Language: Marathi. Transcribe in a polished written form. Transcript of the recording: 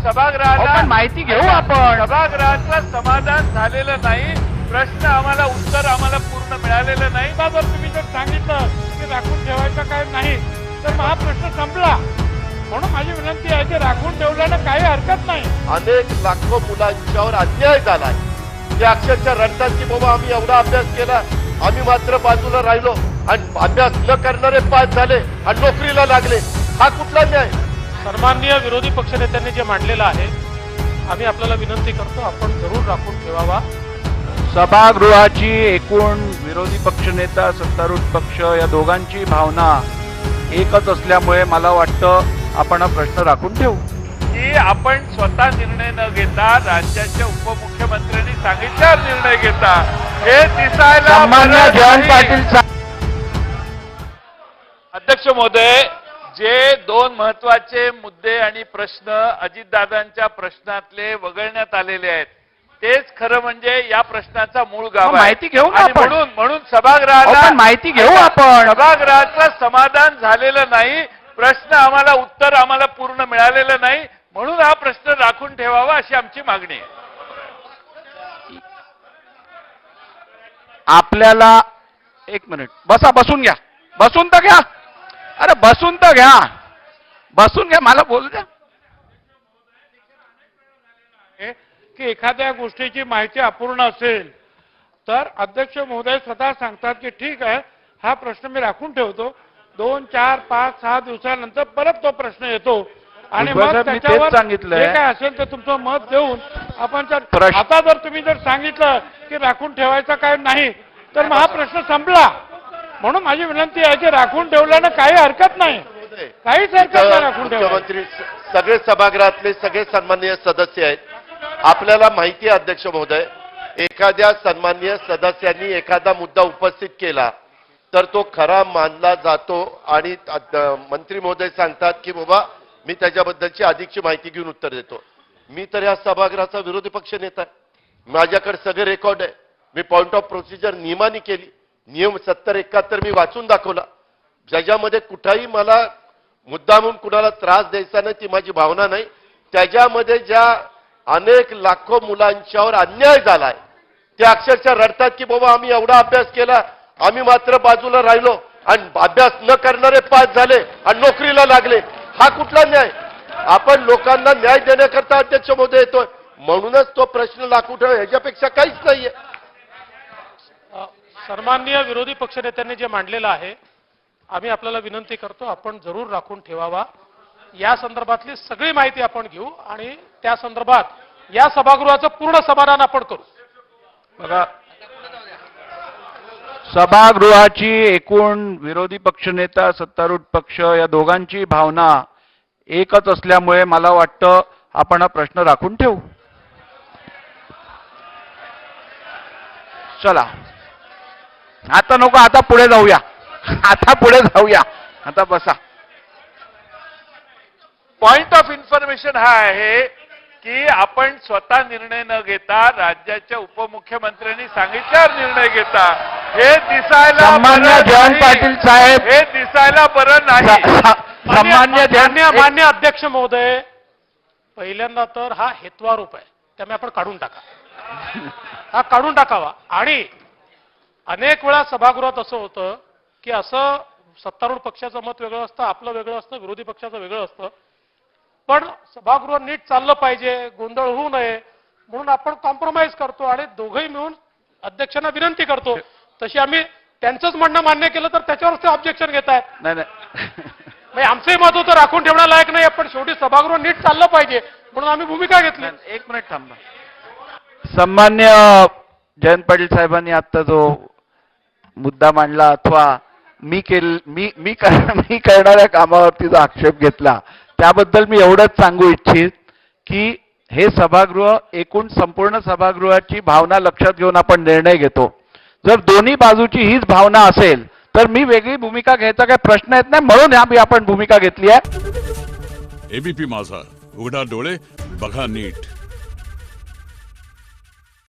सभागृहाला माहिती घेऊ आपण. सभागृहाचं समाधान झालेलं नाही. प्रश्न आम्हाला उत्तर आम्हाला पूर्ण मिळालेलं नाही. जर तुम्ही जर सांगितलं की राखून ठेवायचं काय नाही तर मग हा प्रश्न संपला. म्हणून माझी विनंती आहे की राखून ठेवल्यानं काही हरकत नाही. अनेक लाखो मुलांच्यावर अन्याय झालाय. ते अक्षरशः रडतात की बाबा आम्ही एवढा अभ्यास केला, आम्ही मात्र बाजूला राहिलो आणि अभ्यास न करणारे पास झाले आणि नोकरीला लागले. हा कुठला न्याय? सन्माननीय विरोधी पक्षनेत्यांनी जे मांडलेलं आहे, आम्ही आपल्याला विनंती करतो आपण जरूर राखून ठेवावा. सभागृहाची एकूण विरोधी पक्षनेता सत्तारूढ पक्ष या दोघांची भावना एकच असल्यामुळे मला वाटतं आपण हा प्रश्न राखून ठेवू. की आपण स्वतः निर्णय न घेता राज्याच्या उपमुख्यमंत्र्यांनी सांगितल्यावर निर्णय घेता हे दिसायला सन्माननीय जयंत पाटील अध्यक्ष महोदय, जे दोन महत्वाचे मुद्दे आणि प्रश्न अजितदादांच्या प्रश्नातले वगळण्यात आलेले आहेत तेच खरं म्हणजे या प्रश्नाचा मूळ गाभा आहे. माहिती घेऊ ना आणि आपण. म्हणून सभागृहाला माहिती घेऊ आपण. सभागृहाचं समाधान झालेलं नाही. प्रश्न आम्हाला उत्तर आम्हाला पूर्ण मिळालेलं नाही. म्हणून हा प्रश्न राखून ठेवावा अशी आमची मागणी आहे. आपल्याला एक मिनिट बसून घ्या. बसून तर घ्या. अरे बसून तर घ्या. बसून घ्या. मला बोलू द्या. की एखाद्या गोष्टीची माहिती अपूर्ण असेल तर अध्यक्ष महोदय स्वतः सांगतात की ठीक आहे हा प्रश्न मी राखून ठेवतो. 2, 4, 5, 6 दिवसानंतर परत तो प्रश्न येतो आणि मग त्याच्यावर जे काय असेल ते तुमचं मत देऊन आपण आता जर तुम्ही जर सांगितलं की राखून ठेवायचं काय नाही तर मग हा प्रश्न संपला. म्हणून माझी विनंती आहे की राखून ठेवल्यानं काही हरकत नाही. काहीच हरकत नाही राखून ठेवल्यानं. मुख्यमंत्री सगळे सभागृहातले सगळे सन्माननीय सदस्य आहेत. आपल्याला माहिती आहे अध्यक्ष महोदय, एखाद्या सन्माननीय सदस्यांनी एखादा मुद्दा उपस्थित केला तर तो खरा मानला जातो आणि मंत्री महोदय सांगतात की बाबा मी त्याच्याबद्दलची अधिकची माहिती घेऊन उत्तर देतो. मी तर या सभागृहाचा विरोधी पक्ष नेता आहे. माझ्याकडे सगळे रेकॉर्ड आहे. मी पॉइंट ऑफ प्रोसिजर नियमाने केली. नियम 70-71 मी वाचून दाखवला. ज्याच्यामध्ये कुठेही मला मुद्दा म्हणून कुणाला त्रास द्यायचा नाही ती माझी भावना नाही. त्याच्यामध्ये ज्या अनेक लाखो मुलांच्यावर अन्याय झालाय ते अक्षरशः रडतात की बाबा आम्ही एवढा अभ्यास केला, आम्ही मात्र बाजूला राहिलो आणि अभ्यास न करणारे पास झाले आणि नोकरीला लागले. हा कुठला न्याय? आपण लोकांना न्याय देण्याकरता अध्यक्ष महोदय येतोय. म्हणूनच तो प्रश्न राखून ठेवा, ह्याच्यापेक्षा काहीच नाहीये. सन्माननीय विरोधी पक्षनेत्यांनी जे मांडलेलं आहे आम्ही आपल्याला विनंती करतो आपण जरूर राखून ठेवावा. या संदर्भातली सगळी माहिती आपण घेऊ आणि त्या संदर्भात या सभागृहाचं पूर्ण समाधान आपण करू. बघा, सभागृहाची एकूण विरोधी पक्षनेता सत्तारूढ पक्ष या दोघांची भावना एकच असल्यामुळे मला वाटतं आपण हा प्रश्न राखून ठेवू. चला आता नको, आता पुढे जाऊया. आता बसा. पॉइंट ऑफ इन्फॉर्मेशन हा आहे की आपण स्वतः निर्णय न घेता राज्याच्या उपमुख्यमंत्र्यांनी सांगितल्यावर निर्णय घेता हे दिसायला सन्माननीय जयंत पाटील साहेब, हे दिसायला बरं नाही. मान्य अध्यक्ष महोदय, पहिल्यांदा तर हा हेत्वारोप आहे त्यामुळे आपण काढून टाका. हा काढून टाकावा. आणि अनेक वेळा सभागृहात असं होतं की असं सत्तारूढ पक्षाचं मत वेगळं असतं, आपलं वेगळं असतं, विरोधी पक्षाचं वेगळं असतं. पण सभागृह नीट चाललं पाहिजे, गोंधळ होऊ नये म्हणून आपण कॉम्प्रोमाइज करतो आणि दोघंही मिळून अध्यक्षांना विनंती करतो. तशी आम्ही त्यांचंच म्हणणं मान्य केलं तर त्याच्यावरच ते ऑब्जेक्शन घेत आहेत. नाही आमचंही मत होतं राखून ठेवण्यालायक नाही, पण शेवटी सभागृह नीट चाललं पाहिजे म्हणून आम्ही भूमिका घेतली. एक मिनिट थांबा. सन्मान्य जयंत पाटील साहेबांनी आता जो मुद्दा मांडला अथवा मी करणाऱ्या कामावरती जो आक्षेप घेतला त्याबद्दल मी एवढंच सांगू इच्छित की हे सभागृह एकूण संपूर्ण सभागृहाची भावना लक्षात घेऊन आपण निर्णय घेतो. जर दोन्ही बाजूची हीच भावना असेल तर मी वेगळी भूमिका घ्यायचा काही प्रश्न येत नाही. म्हणून आपण भूमिका घेतली आहे. एबीपी माझा, उघडा डोळे बघा नीट.